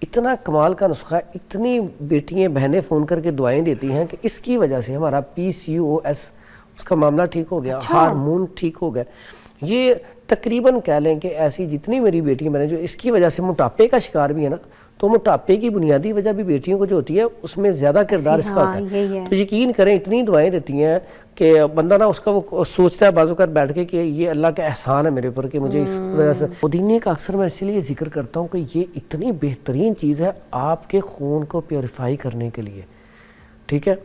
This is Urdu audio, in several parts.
اتنا کمال کا نسخہ ہے، اتنی بیٹیاں بہنیں فون کر کے دعائیں دیتی ہیں کہ اس کی وجہ سے ہمارا PCOS اس کا معاملہ ٹھیک ہو گیا، ہارمون ٹھیک ہو گیا. یہ تقریباً کہہ لیں کہ ایسی جتنی میری بیٹیاں بہنیں جو اس کی وجہ سے موٹاپے کا شکار بھی ہے نا، تو موٹاپے کی بنیادی وجہ بھی بیٹیوں کو جو ہوتی ہے اس میں زیادہ کردار اس کا ہوتا ہے. تو یقین کریں اتنی دعائیں دیتی ہیں کہ بندہ نا اس کا وہ سوچتا ہے بازو کر بیٹھ کے کہ یہ اللہ کا احسان ہے میرے اوپر کہ مجھے اس وجہ سے. پودینے کا اکثر میں اسی لیے ذکر کرتا ہوں کہ یہ اتنی بہترین چیز ہے آپ کے خون کو پیوریفائی کرنے کے لیے. ٹھیک ہے،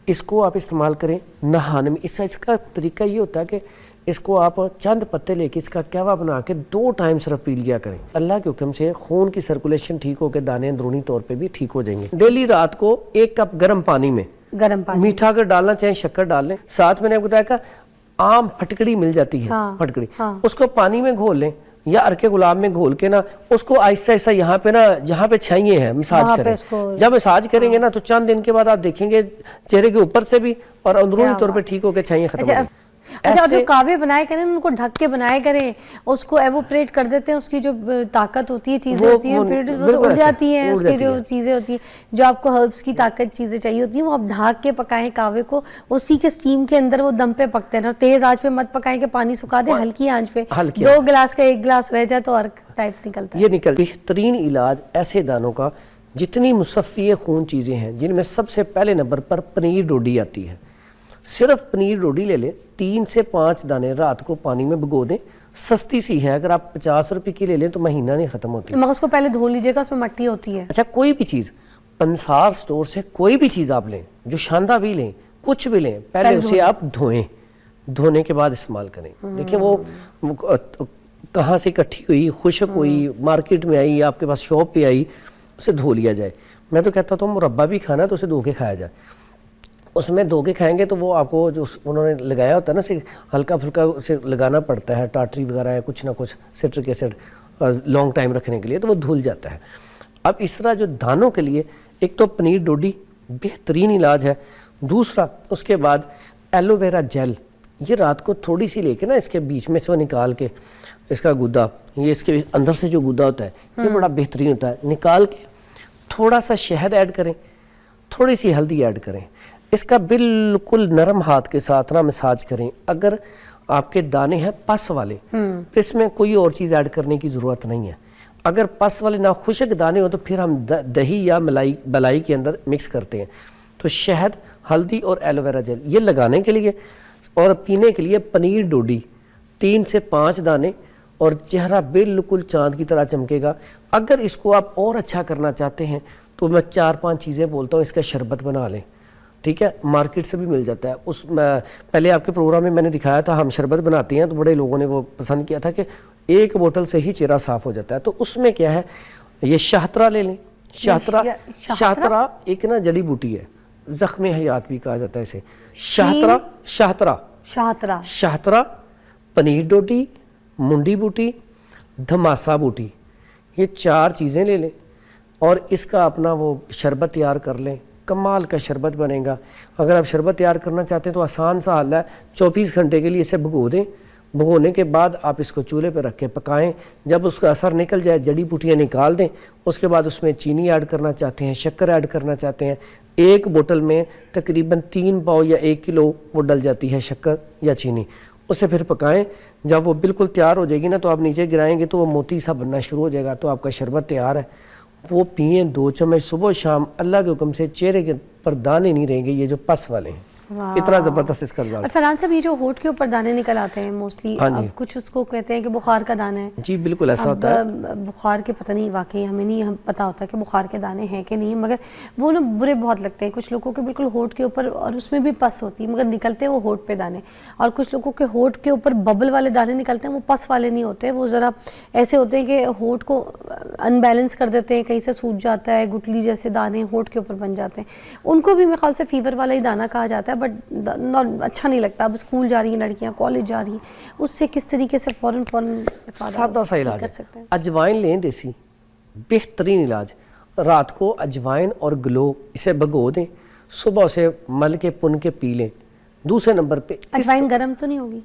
اس کو آپ استعمال کریں نہانے میں. اس کا طریقہ یہ ہوتا ہے کہ اس کو آپ چند پتے لے کے اس کا قہوہ بنا کے 2 ٹائم صرف پی لیا کریں. اللہ کے حکم سے خون کی سرکولیشن ٹھیک ہو کے دانے اندرونی طور پہ بھی ٹھیک ہو جائیں گے. ڈیلی رات کو 1 کپ گرم پانی میں میٹھا اگر ڈالنا چاہیں شکر ڈال لیں. ساتھ میں نے بتایا کہ عام پھٹکڑی مل جاتی ہے، پھٹکڑی اس کو پانی میں گھول لیں یا ارکے گلاب میں گھول کے نا اس کو آہستہ آہستہ یہاں پہ نا جہاں پہ چھائیے ہیں مساج کریں. جب مساج کریں گے نا تو چند دن کے بعد آپ دیکھیں گے چہرے کے اوپر سے بھی اور اندرونی طور پہ ٹھیک ہو کے چھائیے ختم ہو گئی. اچھا، جو کعوے بنائے کریں ان کو ڈھک کے بنائے کریں، اس کو ایووپریٹ کر دیتے ہیں، اس کی جو طاقت ہوتی ہے چیزیں ہوتی ہیں پھر وہ اڑ جاتی ہیں، اس کی جو چیزیں ہوتی ہیں جو آپ کو ہربس کی طاقت چیزیں چاہیے ہوتی ہیں وہ آپ ڈھک کے پکائیں کعوے کو، اسی کے سٹیم کے اندر وہ دم پہ پکتے ہیں. اور تیز آنچ پہ مت پکائیں کہ پانی سکھا دیں، ہلکی آنچ پہ 2 گلاس کا 1 گلاس رہ جائے تو عرق ٹائپ نکلتا ہے. یہ بہترین علاج ایسے دانوں کا جتنی مصفی خون چیزیں ہیں جن میں سب سے پہلے نمبر پر پنیر ڈوڈی آتی ہے. صرف پنیر ڈوڈی لے لیں، 3 سے 5 دانے رات کو پانی میں بھگو دیں. سستی سی ہے، اگر آپ 50 روپے کی لے لیں تو مہینہ نہیں ختم ہوتی. مگر اس کو پہلے دھو لیجئے گا، اس میں مٹی ہوتی ہے. اچھا، کوئی بھی چیز پنسار سٹور سے کوئی بھی چیز آپ لیں، جو شاندہ بھی لیں کچھ بھی لیں، پہلے اسے آپ دھوئیں، دھونے کے بعد استعمال کریں. دیکھیں وہ کہاں سے اکٹھی ہوئی، خشک ہوئی، مارکیٹ میں آئی، آپ کے پاس شاپ پہ آئی، اسے دھو لیا جائے. میں تو کہتا ہوں مربع بھی کھانا تو اسے دھو کے کھایا جائے. اس میں دھو کے کھائیں گے تو وہ آپ کو جو انہوں نے لگایا ہوتا ہے نا اسے ہلکا پھلکا اسے لگانا پڑتا ہے، ٹاٹری وغیرہ ہے کچھ نہ کچھ سٹرک ایسڈ لانگ ٹائم رکھنے کے لیے، تو وہ دھل جاتا ہے. اب اس طرح جو دانوں کے لیے ایک تو پنیر ڈوڈی بہترین علاج ہے. دوسرا اس کے بعد ایلو ویرا جیل، یہ رات کو تھوڑی سی لے کے نا اس کے بیچ میں سے وہ نکال کے اس کا گودا، یہ اس کے اندر سے جو گودا ہوتا ہے یہ بڑا بہترین ہوتا ہے، نکال کے تھوڑا سا شہد ایڈ کریں، تھوڑی سی ہلدی ایڈ کریں، اس کا بالکل نرم ہاتھ کے ساتھ نا مساج کریں. اگر آپ کے دانے ہیں پس والے پھر اس میں کوئی اور چیز ایڈ کرنے کی ضرورت نہیں ہے. اگر پس والے نہ خشک دانے ہو تو پھر ہم دہی یا ملائی کے اندر مکس کرتے ہیں. تو شہد، ہلدی اور ایلو ویرا جیل یہ لگانے کے لیے، اور پینے کے لیے پنیر ڈوڈی 3 سے 5 دانے، اور چہرہ بالکل چاند کی طرح چمکے گا. اگر اس کو آپ اور اچھا کرنا چاہتے ہیں تو میں 4-5 چیزیں بولتا ہوں، اس کا شربت بنا لیں. ٹھیک ہے، مارکیٹ سے بھی مل جاتا ہے. اس پہلے آپ کے پروگرام میں میں نے دکھایا تھا ہم شربت بناتے ہیں تو بڑے لوگوں نے وہ پسند کیا تھا کہ 1 بوتل سے ہی چہرہ صاف ہو جاتا ہے. تو اس میں کیا ہے، یہ شاہترہ لے لیں. شاہترہ ایک نا جڑی بوٹی ہے، زخم حیات بھی کہا جاتا ہے اسے. شاہترہ، پنیر ڈوڈی، منڈی بوٹی، دھماسا بوٹی، یہ 4 چیزیں لے لیں اور اس کا اپنا وہ شربت تیار کر لیں. کمال کا شربت بنے گا. اگر آپ شربت تیار کرنا چاہتے ہیں تو آسان سا حل ہے، 24 گھنٹے کے لیے اسے بھگو دیں. بھگونے کے بعد آپ اس کو چولہے پہ رکھ کے پکائیں. جب اس کا اثر نکل جائے جڑی بوٹیاں نکال دیں. اس کے بعد اس میں چینی ایڈ کرنا چاہتے ہیں، شکر ایڈ کرنا چاہتے ہیں. 1 بوتل میں تقریباً 3 پاؤ یا 1 کلو وہ ڈل جاتی ہے شکر یا چینی. اسے پھر پکائیں. جب وہ بالکل تیار ہو جائے گی نا تو آپ نیچے گرائیں گے تو وہ موتی سا بننا شروع ہو جائے گا. تو آپ کا شربت تیار ہے. وہ پئیں 2 چمچ صبح و شام. اللہ کے حکم سے چہرے کے پر دانے نہیں رہیں گے یہ جو پس والے ہیں. اتنا زبردست اس کا رزلٹ. اور فرحان صاحب یہ جو ہونٹ کے اوپر دانے نکل آتے ہیں موسٹلی، اب کچھ اس کو کہتے ہیں کہ بخار کا دانہ ہے. جی بالکل ایسا ہوتا ہے. بخار کے پتہ نہیں، واقعی ہمیں نہیں پتہ ہوتا کہ بخار کے دانے ہیں کہ نہیں، مگر وہ نا برے بہت لگتے ہیں. کچھ لوگوں کے بالکل ہونٹ کے اوپر، اور اس میں بھی پس ہوتی ہے مگر نکلتے ہیں وہ ہونٹ پہ دانے. اور کچھ لوگوں کے ہونٹ کے اوپر ببل والے دانے نکلتے ہیں، وہ پس والے نہیں ہوتے، وہ ذرا ایسے ہوتے ہیں کہ ہونٹ کو ان بیلنس کر دیتے ہیں، کہیں سے سوج جاتا ہے، گٹلی جیسے دانے ہونٹ کے اوپر بن جاتے ہیں. ان کو بھی میرے خیال سے فیور والا ہی دانہ کہا جاتا ہے، بٹ اچھا نہیں لگتا. اب اسکول جا رہی ہیں لڑکیاں، کالج جا رہی ہیں، اس سے کس طریقے سے فوراً سادہ سا علاج ہے. اجوائن لیں، دیسی بہترین علاج. رات کو اجوائن اور گلو اسے بھگو دیں، صبح اسے مل کے پن کے پی لیں. دوسرے نمبر پہ اجوائن گرم تو نہیں ہوگی؟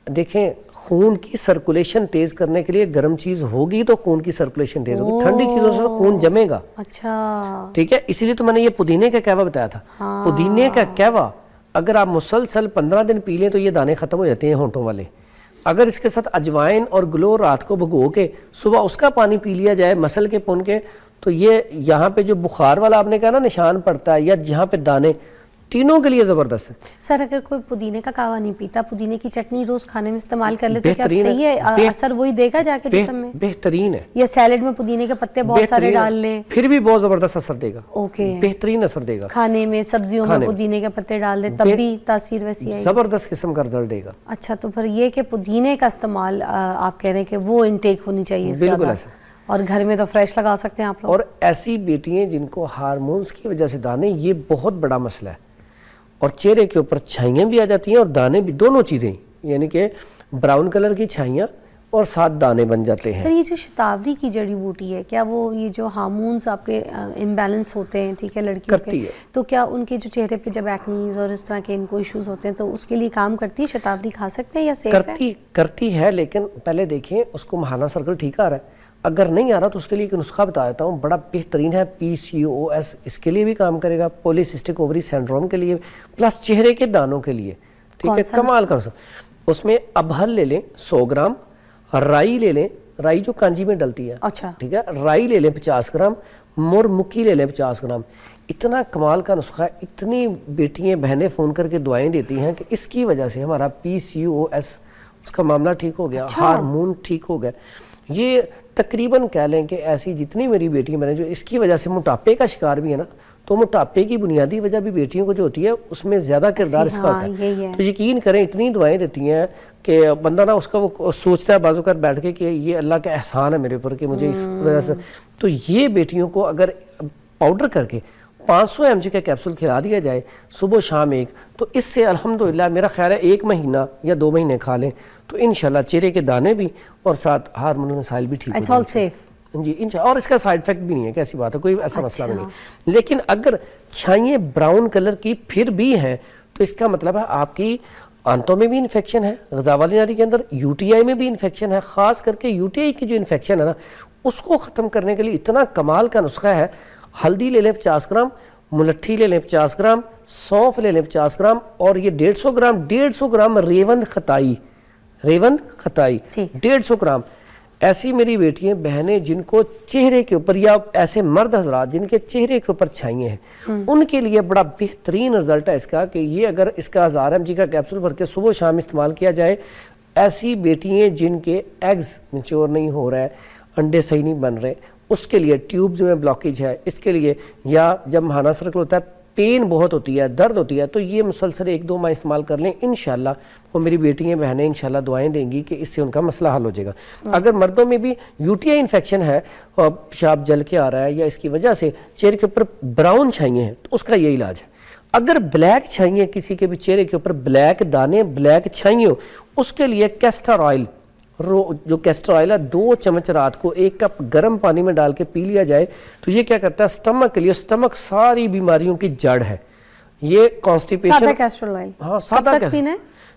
دیکھیں خون کی سرکولیشن تیز کرنے کے لیے گرم چیز ہوگی تو خون کی سرکولیشن تیز ہوگی, ٹھنڈی چیزوں سے خون جمے گا. اچھا ٹھیک ہے, اسی لیے تو میں نے یہ پودینے کا قہوہ بتایا تھا. پودینے کا قہوہ اگر آپ مسلسل 15 دن پی لیں تو یہ دانے ختم ہو جاتے ہیں ہونٹوں والے. اگر اس کے ساتھ اجوائن اور گلو رات کو بھگو کے صبح اس کا پانی پی لیا جائے مسل کے پن کے, تو یہ یہاں پہ جو بخار والا آپ نے کہا نا نشان پڑتا ہے یا جہاں پہ دانے, تینوں کے لیے زبردست ہے. سر اگر کوئی پودینے کا قہوہ نہیں پیتا, پودینے کی چٹنی روز کھانے میں استعمال کر لے تو کیا صحیح ہے؟ اثر وہی دے گا جا کے جسم میں؟ بہترین ہے. یا سیلڈ میں پودینے کے پتے بہت سارے ڈال لیں پھر بھی بہت زبردست اثر دے گا. اوکے, بہترین اثر دے گا. کھانے میں سبزیوں میں پودینے کے پتے ڈال دیں تب بھی تاثیر ویسی آئے گی؟ زبردست قسم کا رزلٹ دے گا. اچھا, تو پھر یہ کہ پودینے کا استعمال آپ کہہ رہے ہیں کہ وہ انٹیک ہونی چاہیے بالکل زیادہ, ایسا. اور گھر میں تو فریش لگا سکتے ہیں آپ لوگ. اور ایسی بیٹیاں جن کو ہارمونز کی وجہ سے دانے, یہ بہت بڑا مسئلہ ہے, اور چہرے کے اوپر چھائیاں بھی آ جاتی ہیں اور دانے بھی, دونوں چیزیں, یعنی کہ براؤن کلر کی چھائیاں اور ساتھ دانے بن جاتے ہیں. سر یہ جو شتاوری کی جڑی بوٹی ہے, کیا وہ یہ جو ہارمونز آپ کے امبیلنس ہوتے ہیں, ٹھیک ہے, لڑکیوں کے, تو کیا ان کے جو چہرے پہ جب ایکنیز اور اس طرح کے ان کو ایشوز ہوتے ہیں تو اس کے لیے کام کرتی ہے شتاوری؟ کھا سکتے ہیں یا سیف ہے؟ کرتی ہے, لیکن پہلے دیکھیں اس کو ماہانہ سرکل ٹھیک آ رہا ہے. اگر نہیں آ رہا تو اس کے لیے ایک نسخہ بتا دیتا ہوں, بڑا بہترین ہے, PCOS, اس کے لیے بھی کام کرے گا, پولی سسٹک اووری سینڈروم کے لیے, پلس چہرے کے دانوں کے لیے. ٹھیک ہے, کمال کر سکتے. اس میں ابہل لے لیں 100 گرام, رائی لے لیں, رائی جو کانجی میں ڈلتی ہے, اچھا ٹھیک ہے, رائی لے لیں 50 گرام, مور مکی لے لیں 50 گرام. اتنا کمال کا نسخہ ہے, اتنی بیٹیاں بہنیں فون کر کے دعائیں دیتی ہیں کہ اس کی وجہ سے ہمارا PCOS اس کا معاملہ ٹھیک ہو گیا, ہارمون ٹھیک ہو گیا. یہ تقریباً کہہ لیں کہ ایسی جتنی میری بیٹیاں بنیں جو اس کی وجہ سے موٹاپے کا شکار بھی ہے نا, تو موٹاپے کی بنیادی وجہ بھی بیٹیوں کو جو ہوتی ہے اس میں زیادہ کردار اس کا ہوتا ہے. تو یقین کریں اتنی دعائیں دیتی ہیں کہ بندہ نا اس کا وہ سوچتا ہے بعض اوقات بیٹھ کے کہ یہ اللہ کا احسان ہے میرے اوپر کہ مجھے اس وجہ سے. تو یہ بیٹیوں کو اگر پاؤڈر کر کے 500 mg کا کیپسول کھلا دیا جائے صبح شام ایک, تو اس سے الحمدللہ میرا خیال ہے 1 مہینہ یا 2 مہینے کھا لیں تو انشاءاللہ چہرے کے دانے بھی اور ساتھ ہارمون مسائل بھی ٹھیک ہو جائیں گے. جی انشاءاللہ, اور اس کا سائیڈ افیکٹ بھی نہیں ہے, کیسی بات ہے, کوئی ایسا مسئلہ نہیں. لیکن اگر چھائیاں براؤن کلر کی پھر بھی ہیں تو اس کا مطلب ہے آپ کی آنتوں میں بھی انفیکشن ہے, غذا والی نالی کے اندر UTI میں بھی انفیکشن ہے. خاص کر کے UTI کی جو انفیکشن ہے نا, اس کو ختم کرنے کے لیے اتنا کمال کا نسخہ ہے. ہلدی لے لیں 50 گرام, ملٹھی لے لیں 50 گرام, سونف لے لیں 50 گرام, اور یہ 150 گرام ریوند خطائی 150 گرام. ایسی میری بیٹیاں بہنیں جن کو چہرے کے اوپر, یا ایسے مرد حضرات جن کے چہرے کے اوپر چھائیاں ہیں, ان کے لیے بڑا بہترین رزلٹ ہے اس کا کہ یہ اگر اس کا 1000 mg کا کیپسول بھر کے صبح شام استعمال کیا جائے. ایسی بیٹیاں جن کے ایگز میچور نہیں ہو رہے, انڈے صحیح نہیں بن رہے, اس کے لیے ٹیوبز میں بلاکیج ہے, اس کے لیے, یا جب ماہانہ سرکل ہوتا ہے پین بہت ہوتی ہے, درد ہوتی ہے, تو یہ مسلسل 1-2 ماہ استعمال کر لیں, انشاءاللہ وہ میری بیٹیاں بہنیں انشاءاللہ دعائیں دیں گی کہ اس سے ان کا مسئلہ حل ہو جائے گا. اگر مردوں میں بھی UTI انفیکشن ہے اور پیشاب جل کے آ رہا ہے یا اس کی وجہ سے چہرے کے اوپر براؤن چھائیاں ہیں, تو اس کا یہ علاج ہے. اگر بلیک چھائیاں, کسی کے بھی چہرے کے اوپر بلیک دانے, بلیک چھائیاں, اس کے لیے کیسٹر آئل, جو کیسٹر آئل ہے 2 چمچ رات کو 1 کپ گرم پانی میں ڈال کے پی لیا جائے تو یہ کیا کرتا ہے سٹمک کے لیے, سٹمک ساری بیماریوں کی جڑ ہے. یہ کانسٹیپیشن, سادہ کیسٹر آئل, ہاں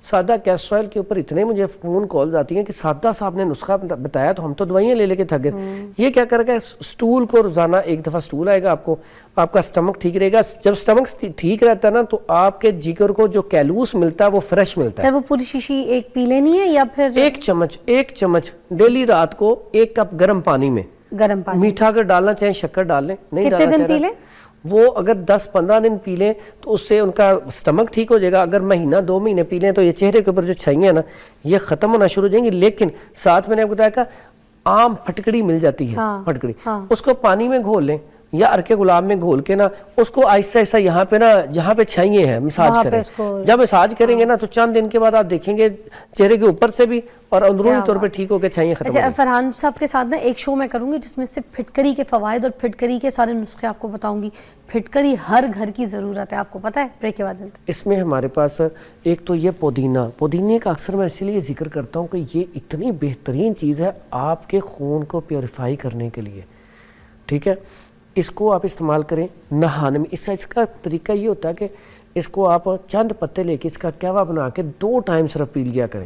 سادہ کیسٹر آئل کے اوپر اتنے مجھے فون کالز آتی ہیں کہ سادہ صاحب نے نسخہ بتایا تو ہم تو دوائیاں لے کے تھک گئے. یہ کیا کرے گا, سٹول کو روزانہ 1 دفعہ سٹول آئے گا آپ کا سٹمک ٹھیک رہے گا. جب سٹمک ٹھیک رہتا ہے نا تو آپ کے جگر کو جو کیلوس ملتا ہے وہ فریش ملتا ہے. سر وہ پوری شیشی ایک پی لینی ہے یا پھر 1 چمچ ڈیلی رات کو 1 کپ گرم پانی میں, گرم پانی, میٹھا اگر ڈالنا چاہیں شکر ڈال لیں, نہیں کتنے ڈالنا دن پی لیں؟ وہ اگر 10-15 دن پی لیں تو اس سے ان کا سٹمک ٹھیک ہو جائے گا. اگر مہینہ 2 مہینے پی لیں تو یہ چہرے کے اوپر جو چھائیاں ہیں نا یہ ختم ہونا شروع ہو جائیں گی. لیکن ساتھ میں نے آپ کو بتایا کہ عام پھٹکڑی مل جاتی ہے, پھٹکڑی, اس کو پانی میں گھول لیں یا ارکے گلاب میں گھول کے نا اس کو آہستہ آہستہ یہاں پہ نا جہاں پہ چھائیے ہیں مساج کریں. جب مساج کریں گے نا تو چند دن کے بعد آپ دیکھیں گے چہرے کے اوپر سے بھی اور اندرونی طور پہ ٹھیک ہو کے چھائیے ختم ہو جائیں گی. فرحان صاحب کے ساتھ نا ایک شو میں کروں گی جس میں سے پھٹکری کے فوائد اور پھٹکری کے سارے نسخے آپ کو بتاؤں گی. پھٹکری ہر گھر کی ضرورت ہے, آپ کو پتہ ہے. بریک کے بعد ملتے ہیں. اس میں ہمارے پاس ایک تو یہ پودینے کا اکثر میں اسی لیے ذکر کرتا ہوں کہ یہ اتنی بہترین چیز ہے آپ کے خون کو پیوریفائی کرنے کے لیے. ٹھیک ہے, اس کو آپ استعمال کریں نہانے میں. اس کا طریقہ یہ ہوتا ہے کہ اس کو آپ چند پتے لے کے اس کا قہوہ بنا کے 2 ٹائم صرف پی لیا کریں.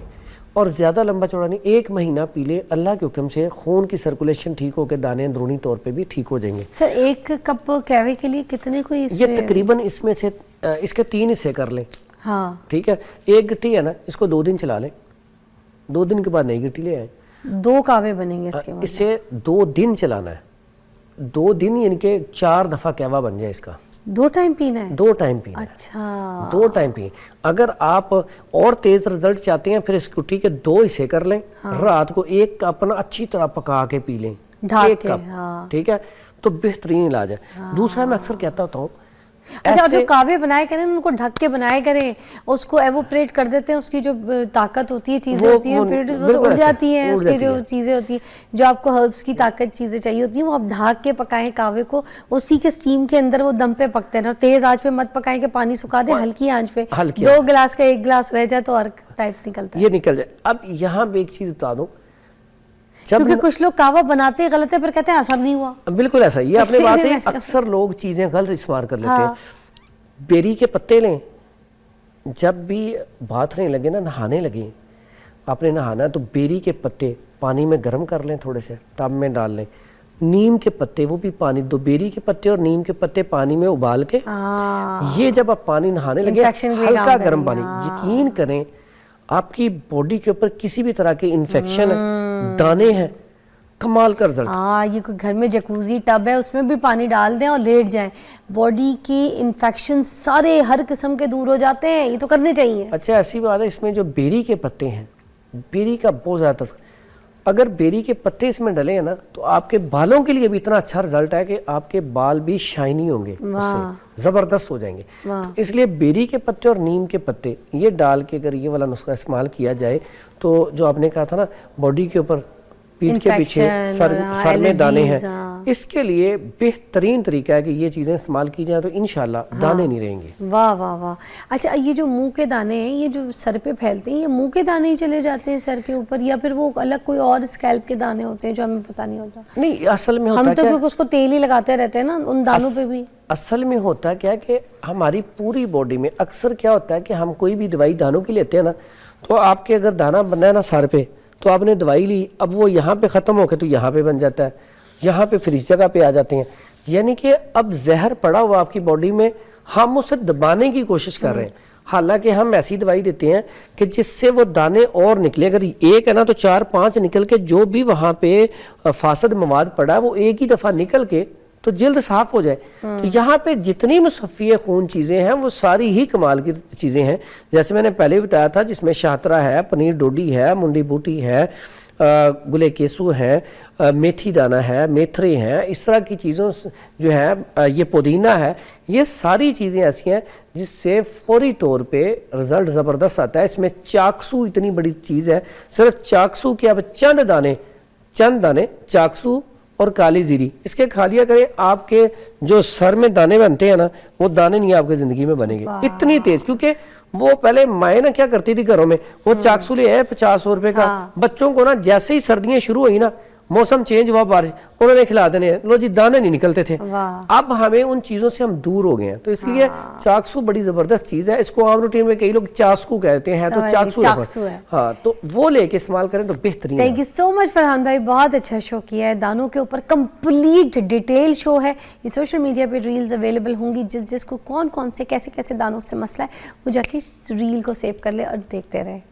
اور زیادہ لمبا چوڑا نہیں، 1 مہینہ پی لے، اللہ کے حکم سے خون کی سرکولیشن ٹھیک ہو کے دانے اندرونی طور پہ بھی ٹھیک ہو جائیں گے. سر 1 کپ کہوے کے لیے کتنے کوئی اس یہ میں؟ تقریباً اس میں سے اس کے 3 حصے کر لیں. ہاں ٹھیک ہے، 1 گٹی ہے نا، اس کو 2 دن چلا لیں، 2 دن کے بعد نئی گٹی لے آئیں. 2 کعوے بنیں گے اس کے بعد؟ اسے 2 دن چلانا ہے، 2 دن یعنی کہ 4 دفعہ قہوہ بن جائے اس کا. 2 ٹائم پینا ہے؟ 2 ٹائم پینا ہے. اچھا 2 ٹائم پئیں. اگر آپ اور تیز رزلٹ چاہتے ہیں پھر اس گٹی کے 2 حصے کر لیں. رات کو 1 کپ نا اچھی طرح پکا کے پی لیں، ڈھاک 1 کے. کپ. ہاں ٹھیک ہے، تو بہترین علاج ہے. دوسرا میں اکثر کہتا ہوتا ہوں اچھا، جو کعوے بنائے کریں ان کو ڈھک کے بنائے کریں، اس کو ایووپریٹ کر دیتے ہیں، اس کی جو طاقت ہوتی ہے، چیزیں ہوتی ہیں، پھر وہ اڑ جاتی ہیں، اس کی جو چیزیں ہوتی ہیں جو آپ کو ہربس کی طاقت چیزیں چاہیے ہوتی ہیں، وہ آپ ڈھک کے پکائیں کعوے کو، اسی کے سٹیم کے اندر وہ دم پہ پکتے ہیں. اور تیز آنچ پہ مت پکائیں کہ پانی سکھا دیں، ہلکی آنچ پہ 2 گلاس کا 1 گلاس رہ جائے تو ارک ٹائپ نکلتا ہے. یہ نکل جائے. اب یہاں پہ ایک چیز بتا دوں، کیونکہ کچھ لوگ کعوہ بناتے غلط ہے پھر کہتے ہیں اثر نہیں ہوا. بالکل ایسا یہ اپنے پاس ہی اکثر لوگ چیزیں غلط استعمال کر لیتے ہیں. بیری کے پتے لیں، جب بھی بات نہیں لگے نا، نہانے لگیں، آپ نے نہانا ہے تو بیری کے پتے پانی میں گرم کر لیں، تھوڑے سے ٹب میں ڈال لیں. نیم کے پتے وہ بھی پانی، 2 بیری کے پتے اور نیم کے پتے پانی میں ابال کے، یہ جب آپ پانی نہانے لگے ہلکا گرم پانی، یقین کریں آپ کی باڈی کے اوپر کسی بھی طرح کے انفیکشن ہے، دانے ہیں، کمال کا رزلٹ. یہ کوئی گھر میں جکوزی ٹب ہے اس میں بھی پانی ڈال دیں اور لیٹ جائیں، باڈی کی انفیکشن سارے ہر قسم کے دور ہو جاتے ہیں. یہ تو کرنے چاہیے. اچھا ایسی بات ہے، اس میں جو بیری کے پتے ہیں، بیری کا بہت زیادہ اگر بیری کے پتے اس میں ڈلے ہیں نا تو آپ کے بالوں کے لیے بھی اتنا اچھا رزلٹ ہے کہ آپ کے بال بھی شائنی ہوں گے، اس سے زبردست ہو جائیں گے. اس لیے بیری کے پتے اور نیم کے پتے یہ ڈال کے اگر یہ والا نسخہ استعمال کیا جائے تو جو آپ نے کہا تھا نا باڈی کے اوپر پیٹھ کے پیچھے سر میں دانے ہیں، اس کے لیے بہترین طریقہ ہے کہ یہ چیزیں استعمال کی جائیں تو انشاءاللہ دانے نہیں رہیں گے. واہ واہ واہ. اچھا یہ جو منہ کے دانے ہیں یہ جو سر پہ پھیلتے ہیں، یہ منہ کے دانے ہی چلے جاتے ہیں سر کے اوپر یا پھر وہ الگ کوئی اور اسکیلپ کے دانے ہوتے ہیں جو ہمیں پتہ نہیں ہوتا؟ نہیں، اصل میں ہوتا ہم تو کیا، کیونکہ اس کو تیل ہی لگاتے رہتے ہیں نا ان دانوں پہ بھی. اصل میں ہوتا کیا کہ ہماری پوری باڈی میں اکثر کیا ہوتا ہے کہ ہم کوئی بھی دوائی دانوں کی لیتے ہیں نا، تو آپ کے اگر دانہ بننا ہے نا سر پہ تو آپ نے دوائی لی، اب وہ یہاں پہ ختم ہو کے تو یہاں پہ بن جاتا ہے، یہاں پہ پھر اس جگہ پہ آ جاتے ہیں. یعنی کہ اب زہر پڑا ہوا آپ کی باڈی میں، ہم اسے دبانے کی کوشش کر رہے ہیں، حالانکہ ہم ایسی دوائی دیتے ہیں کہ جس سے وہ دانے اور نکلے. اگر 1 ہے نا تو 4-5 نکل کے جو بھی وہاں پہ فاسد مواد پڑا ہے وہ ایک ہی دفعہ نکل کے تو جلد صاف ہو جائے. تو یہاں پہ جتنی مصفی خون چیزیں ہیں وہ ساری ہی کمال کی چیزیں ہیں. جیسے میں نے پہلے بھی بتایا تھا، جس میں شاہترہ ہے، پنیر ڈوڈی ہے، منڈی بوٹی ہے، گلے کیسو ہے، میتھی دانہ ہے، میتھرے ہیں، اس طرح کی چیزوں جو ہے، یہ پودینہ ہے، یہ ساری چیزیں ایسی ہیں جس سے فوری طور پہ رزلٹ زبردست آتا ہے. اس میں چاکسو اتنی بڑی چیز ہے، صرف چاکسو کے اب چند دانے چاکسو اور کالی زیری اس کے کھا لیا کریں، آپ کے جو سر میں دانے بنتے ہیں نا وہ دانے نہیں آپ کے زندگی میں بنیں گے اتنی تیز. کیونکہ وہ پہلے مائیں نا کیا کرتی تھی گھروں میں، وہ چاکسو لے آئے 50 روپے کا، بچوں کو نا جیسے ہی سردیاں شروع ہوئی نا، موسم چینج ہوا، بارش، انہوں نے کھلا دینے، لو جی دانے نہیں نکلتے تھے. اب ہمیں ان چیزوں سے ہم دور ہو گئے ہیں، تو اس لیے چاکسو بڑی زبردست چیز ہے. اس کو عام روٹین میں کئی لوگ چاسکو کہتے ہیں، تو چاکسو ہے، ہاں، تو وہ لے کے استعمال کریں تو بہترین. تھینک یو سو مچ فرحان بھائی، بہت اچھا شو کیا ہے، دانوں کے اوپر کمپلیٹ ڈیٹیل شو ہے. یہ سوشل میڈیا پہ ریلز اویلیبل ہوں گی، جس کو کون سے کیسے دانوں سے مسئلہ ہے وہ جا کے ریل کو سیو کر لے اور دیکھتے رہے.